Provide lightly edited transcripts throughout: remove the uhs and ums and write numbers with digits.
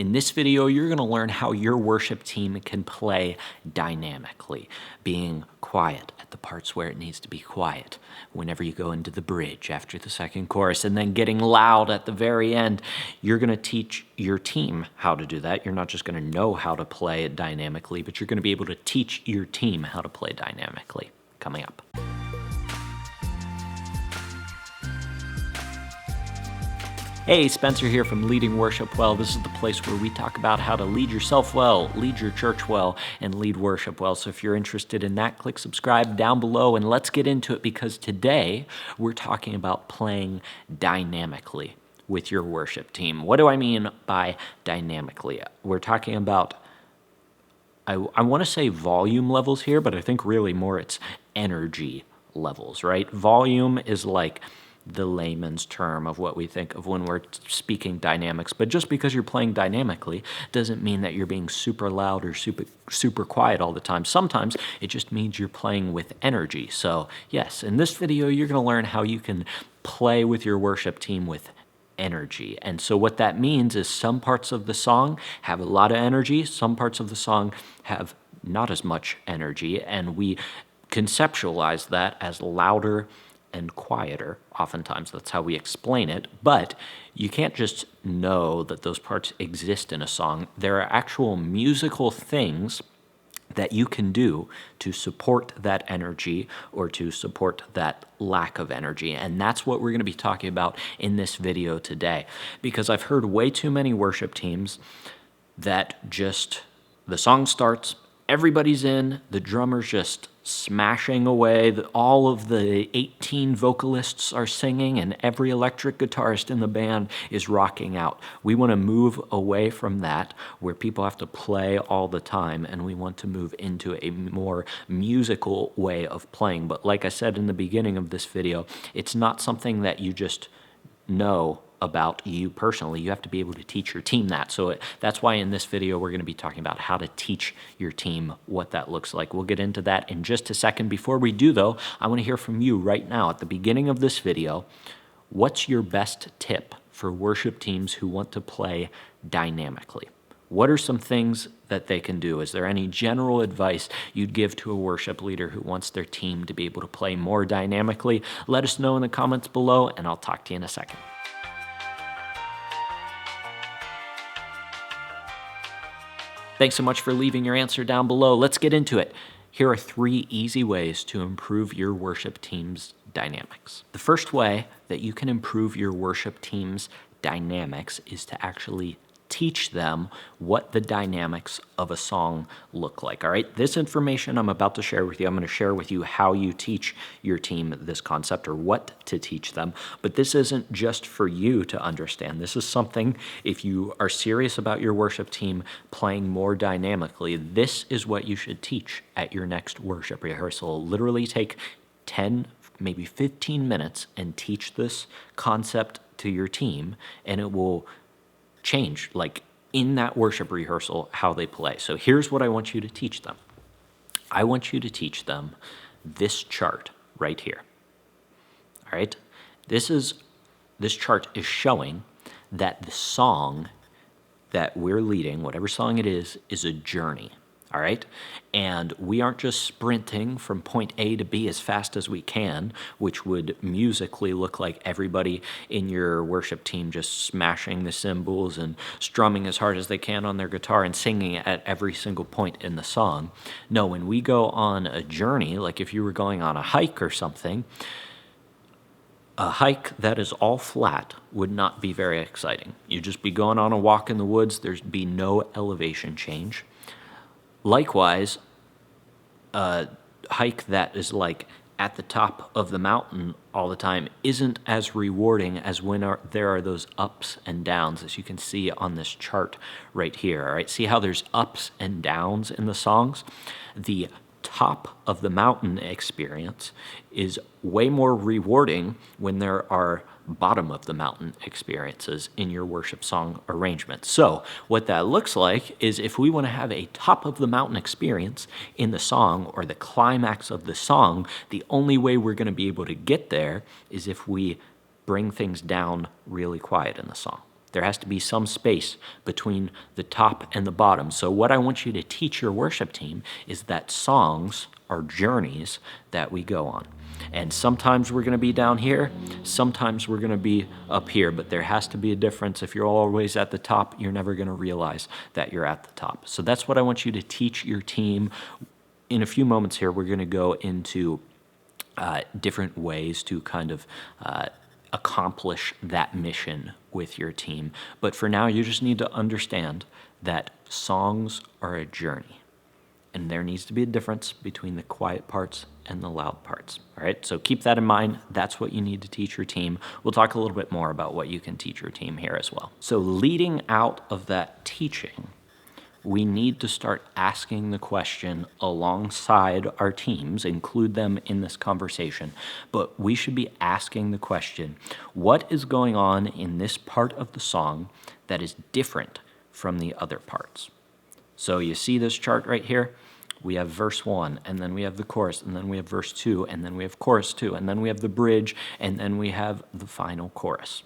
In this video, you're going to learn how your worship team can play dynamically, being quiet at the parts where it needs to be quiet whenever you go into the bridge after the second chorus, and then getting loud at the very end. You're going to teach your team how to do that. You're not just going to know how to play it dynamically, but you're going to be able to teach your team how to play dynamically. Coming up. Hey, Spencer here from Leading Worship Well. This is the place where we talk about how to lead yourself well, lead your church well, and lead worship well. So if you're interested in that, click subscribe down below, and let's get into it, because today we're talking about playing dynamically with your worship team. What do I mean by dynamically? We're talking about, I want to say volume levels here, but I think really more it's energy levels, right? Volume is like the layman's term of what we think of when we're speaking dynamics. But just because you're playing dynamically doesn't mean that you're being super loud or super quiet all the time. Sometimes it just means you're playing with energy. So yes, in this video, you're going to learn how you can play with your worship team with energy. And so what that means is some parts of the song have a lot of energy, some parts of the song have not as much energy, and we conceptualize that as louder and quieter. Oftentimes that's how we explain it, but you can't just know that those parts exist in a song. There are actual musical things that you can do to support that energy or to support that lack of energy. And that's what we're going to be talking about in this video today, because I've heard way too many worship teams that just, the song starts, everybody's in, the drummer's just smashing away, all of the 18 vocalists are singing, and every electric guitarist in the band is rocking out. We want to move away from that, where people have to play all the time, and we want to move into a more musical way of playing. But like I said in the beginning of this video, it's not something that you just know about you personally. You have to be able to teach your team that. So that's why in this video we're going to be talking about how to teach your team what that looks like. We'll get into that in just a second. Before we do though, I want to hear from you right now at the beginning of this video. What's your best tip for worship teams who want to play dynamically? What are some things that they can do? Is there any general advice you'd give to a worship leader who wants their team to be able to play more dynamically? Let us know in the comments below, and I'll talk to you in a second. Thanks so much for leaving your answer down below. Let's get into it. Here are 3 easy ways to improve your worship team's dynamics. The first way that you can improve your worship team's dynamics is to actually teach them what the dynamics of a song look like. All right, this information I'm about to share with you, I'm going to share with you how you teach your team this concept, or what to teach them. But this isn't just for you to understand. This is something, if you are serious about your worship team playing more dynamically, this is what you should teach at your next worship rehearsal. Literally take 10, maybe 15 minutes and teach this concept to your team, and it will change, like in that worship rehearsal, how they play. So here's what I want you to teach them. I want you to teach them this chart right here. All right? This chart is showing that the song that we're leading, whatever song it is a journey. All right? And we aren't just sprinting from point A to B as fast as we can, which would musically look like everybody in your worship team just smashing the cymbals and strumming as hard as they can on their guitar and singing at every single point in the song. No, when we go on a journey, like if you were going on a hike or something, a hike that is all flat would not be very exciting. You'd just be going on a walk in the woods. There'd be no elevation change. Likewise, a hike that is like at the top of the mountain all the time isn't as rewarding as when there are those ups and downs, as you can see on this chart right here. All right, see how there's ups and downs in the songs? The top of the mountain experience is way more rewarding when there are bottom of the mountain experiences in your worship song arrangement. So what that looks like is, if we want to have a top of the mountain experience in the song, or the climax of the song, the only way we're going to be able to get there is if we bring things down really quiet in the song. There has to be some space between the top and the bottom. So what I want you to teach your worship team is that songs are journeys that we go on. And sometimes we're going to be down here, sometimes we're going to be up here, but there has to be a difference. If you're always at the top, you're never going to realize that you're at the top. So that's what I want you to teach your team. In a few moments here, we're going to go into different ways to kind of accomplish that mission with your team. But for now, you just need to understand that songs are a journey. And there needs to be a difference between the quiet parts and the loud parts. All right, so keep that in mind. That's what you need to teach your team. We'll talk a little bit more about what you can teach your team here as well. So leading out of that teaching, we need to start asking the question alongside our teams, include them in this conversation, but we should be asking the question, what is going on in this part of the song that is different from the other parts? So you see this chart right here? We have verse 1, and then we have the chorus, and then we have verse 2, and then we have chorus 2, and then we have the bridge, and then we have the final chorus.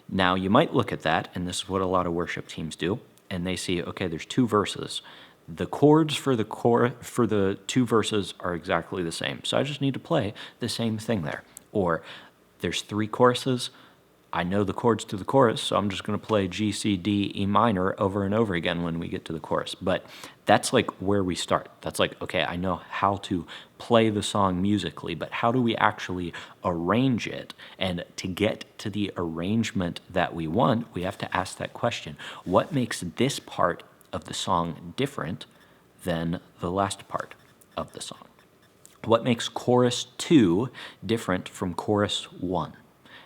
Now you might look at that, and this is what a lot of worship teams do, and they see, okay, there's 2 verses. The chords for the 2 verses are exactly the same. So I just need to play the same thing there. Or there's 3 choruses. I know the chords to the chorus, so I'm just going to play G, C, D, E minor over and over again when we get to the chorus. But that's like where we start. That's like, okay, I know how to play the song musically, but how do we actually arrange it? And to get to the arrangement that we want, we have to ask that question. What makes this part of the song different than the last part of the song? What makes chorus 2 different from chorus 1?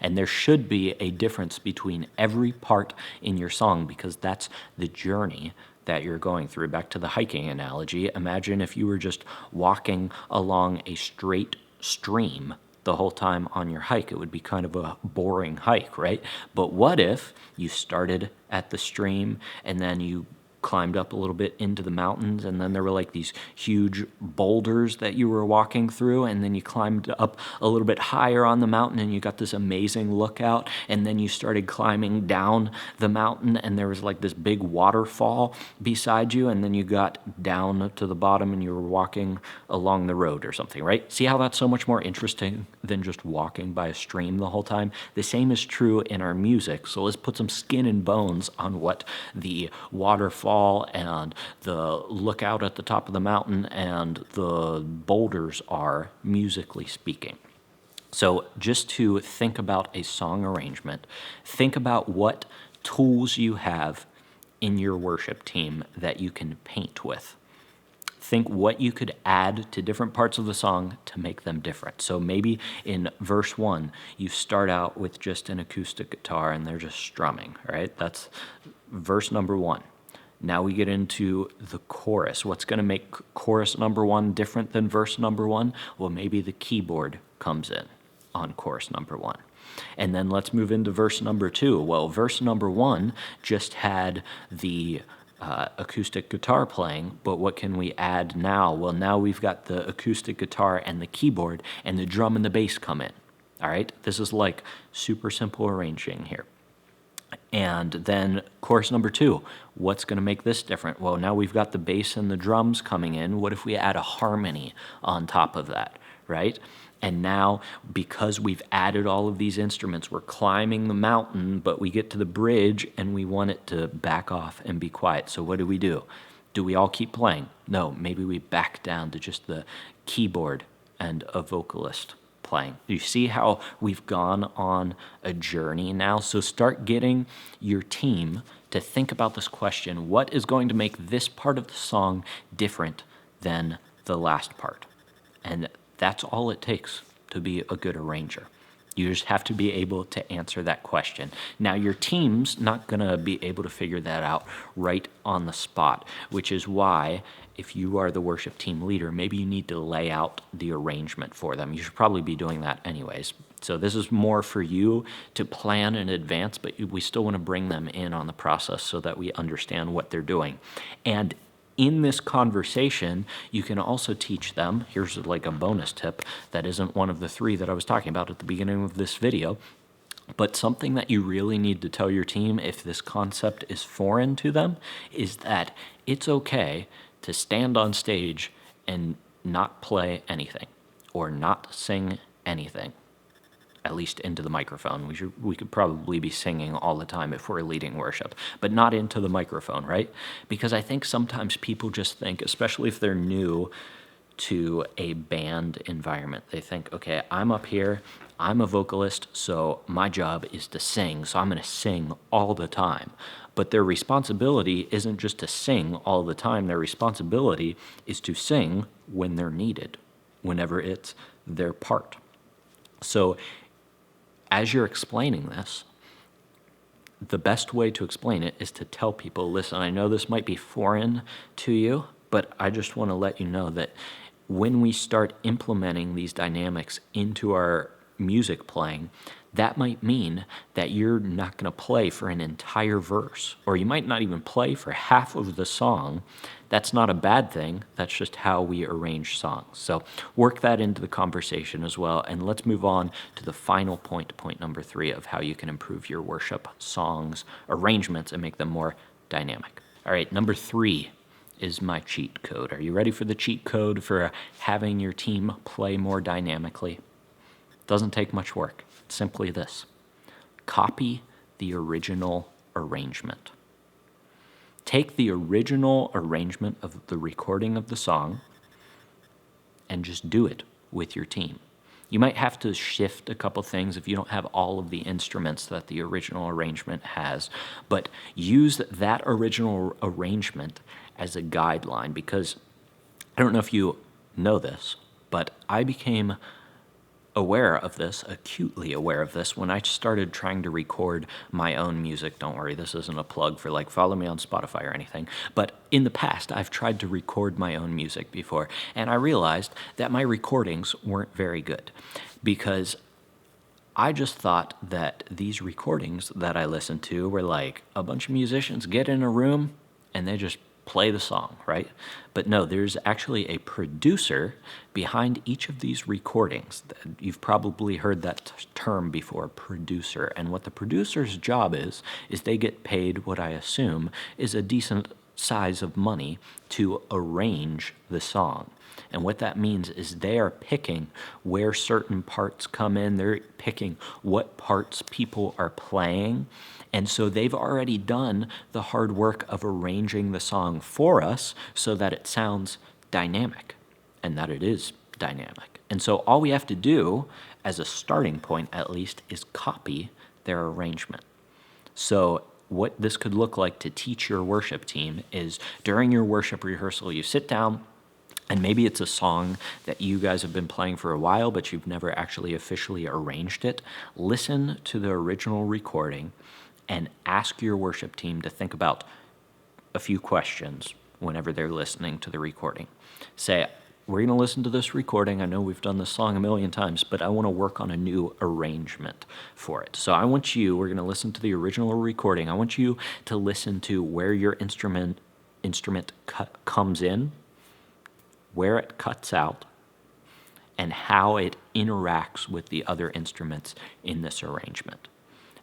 And there should be a difference between every part in your song because that's the journey that you're going through. Back to the hiking analogy, imagine if you were just walking along a straight stream the whole time on your hike. It would be kind of a boring hike, right? But what if you started at the stream and then you climbed up a little bit into the mountains, and then there were like these huge boulders that you were walking through, and then you climbed up a little bit higher on the mountain and you got this amazing lookout, and then you started climbing down the mountain and there was like this big waterfall beside you, and then you got down to the bottom and you were walking along the road or something, right? See how that's so much more interesting than just walking by a stream the whole time? The same is true in our music. So let's put some skin and bones on what the waterfall and the lookout at the top of the mountain and the boulders are, musically speaking. So just to think about a song arrangement, think about what tools you have in your worship team that you can paint with. Think what you could add to different parts of the song to make them different. So maybe in verse 1, you start out with just an acoustic guitar and they're just strumming, right? That's verse number 1. Now we get into the chorus. What's going to make chorus number 1 different than verse number 1? Well, maybe the keyboard comes in on chorus number 1. And then let's move into verse number 2. Well, verse number 1 just had the acoustic guitar playing, but what can we add now? Well, now we've got the acoustic guitar and the keyboard, and the drum and the bass come in. All right? This is like super simple arranging here. And then chorus number 2, what's going to make this different? Well, now we've got the bass and the drums coming in. What if we add a harmony on top of that, right? And now, because we've added all of these instruments, we're climbing the mountain, but we get to the bridge and we want it to back off and be quiet. So what do? Do we all keep playing? No, maybe we back down to just the keyboard and a vocalist playing. Do you see how we've gone on a journey now? So start getting your team to think about this question. What is going to make this part of the song different than the last part? And that's all it takes to be a good arranger. You just have to be able to answer that question. Now, your team's not going to be able to figure that out right on the spot, which is why if you are the worship team leader, maybe you need to lay out the arrangement for them. You should probably be doing that anyways. So this is more for you to plan in advance, but we still want to bring them in on the process so that we understand what they're doing. And in this conversation, you can also teach them, here's like a bonus tip that isn't one of the 3 that I was talking about at the beginning of this video, But something that you really need to tell your team if this concept is foreign to them is that it's okay to stand on stage and not play anything or not sing anything, at least into the microphone. We could probably be singing all the time if we're leading worship, but not into the microphone, right? Because I think sometimes people just think, especially if they're new to a band environment, they think, okay, I'm up here, I'm a vocalist, so my job is to sing, so I'm going to sing all the time. But their responsibility isn't just to sing all the time. Their responsibility is to sing when they're needed, whenever it's their part. So as you're explaining this, the best way to explain it is to tell people, listen, I know this might be foreign to you, but I just want to let you know that when we start implementing these dynamics into our music playing, that might mean that you're not going to play for an entire verse, or you might not even play for half of the song. That's not a bad thing. That's just how we arrange songs. So work that into the conversation as well. And let's move on to the final point, point number 3 of how you can improve your worship songs arrangements and make them more dynamic. All right, number 3 is my cheat code. Are you ready for the cheat code for having your team play more dynamically? Doesn't take much work. It's simply this: copy the original arrangement. Take the original arrangement of the recording of the song and just do it with your team. You might have to shift a couple things if you don't have all of the instruments that the original arrangement has, but use that original arrangement as a guideline, because I don't know if you know this, but I became aware of this, acutely aware of this, when I started trying to record my own music. Don't worry, this isn't a plug for follow me on Spotify or anything, but in the past I've tried to record my own music before, and I realized that my recordings weren't very good, because I just thought that these recordings that I listened to were like a bunch of musicians get in a room and they just play the song, right? But no, there's actually a producer behind each of these recordings. You've probably heard that term before, producer. And what the producer's job is they get paid what I assume is a decent size of money to arrange the song. And what that means is they are picking where certain parts come in. They're picking what parts people are playing. And so they've already done the hard work of arranging the song for us so that it sounds dynamic and that it is dynamic. And so all we have to do, as a starting point at least, is copy their arrangement. So what this could look like to teach your worship team is during your worship rehearsal, you sit down, and maybe it's a song that you guys have been playing for a while, but you've never actually officially arranged it. Listen to the original recording and ask your worship team to think about a few questions whenever they're listening to the recording. Say, we're going to listen to this recording. I know we've done this song a million times, but I want to work on a new arrangement for it. So we're going to listen to the original recording. I want you to listen to where your instrument comes in, where it cuts out, and how it interacts with the other instruments in this arrangement.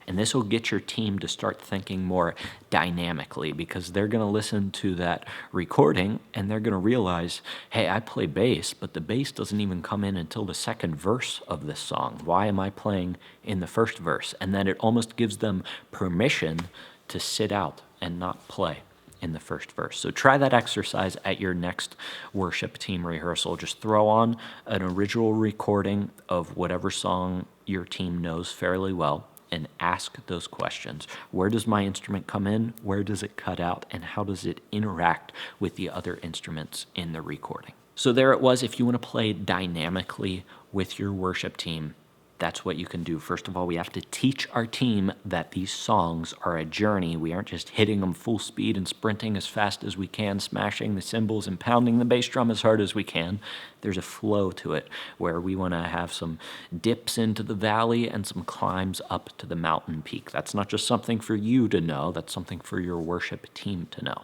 And this will get your team to start thinking more dynamically, because they're going to listen to that recording and they're going to realize, hey, I play bass, but the bass doesn't even come in until the second verse of this song. Why am I playing in the first verse? And then it almost gives them permission to sit out and not play in the first verse. So try that exercise at your next worship team rehearsal. Just throw on an original recording of whatever song your team knows fairly well and ask those questions. Where does my instrument come in? Where does it cut out? And how does it interact with the other instruments in the recording? So there it was. If you want to play dynamically with your worship team, that's what you can do. First of all, we have to teach our team that these songs are a journey. We aren't just hitting them full speed and sprinting as fast as we can, smashing the cymbals and pounding the bass drum as hard as we can. There's a flow to it where we want to have some dips into the valley and some climbs up to the mountain peak. That's not just something for you to know. That's something for your worship team to know.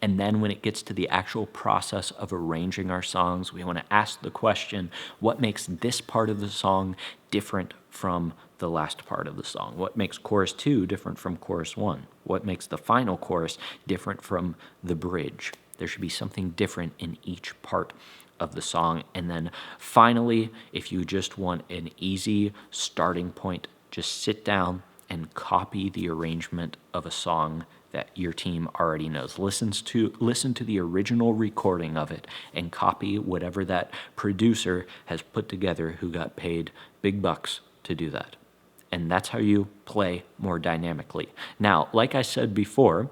And then when it gets to the actual process of arranging our songs, we want to ask the question, what makes this part of the song different from the last part of the song? What makes chorus 2 different from chorus 1? What makes the final chorus different from the bridge? There should be something different in each part of the song. And then finally, if you just want an easy starting point, just sit down and copy the arrangement of a song that your team already knows. Listen to the original recording of it and copy whatever that producer has put together who got paid big bucks to do that. And that's how you play more dynamically. Now, like I said before,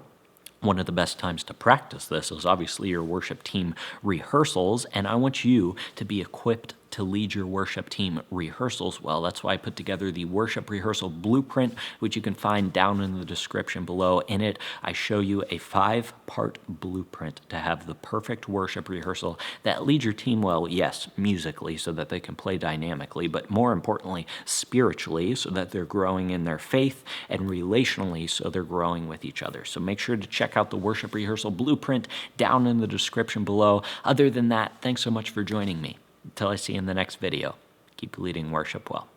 one of the best times to practice this is obviously your worship team rehearsals, and I want you to be equipped to lead your worship team rehearsals well. That's why I put together the worship rehearsal blueprint, which you can find down in the description below. In it, I show you a 5-part blueprint to have the perfect worship rehearsal that leads your team well, yes, musically, so that they can play dynamically, but more importantly, spiritually, so that they're growing in their faith, and relationally, so they're growing with each other. So make sure to check out the worship rehearsal blueprint down in the description below. Other than that, thanks so much for joining me. Until I see you in the next video, keep leading worship well.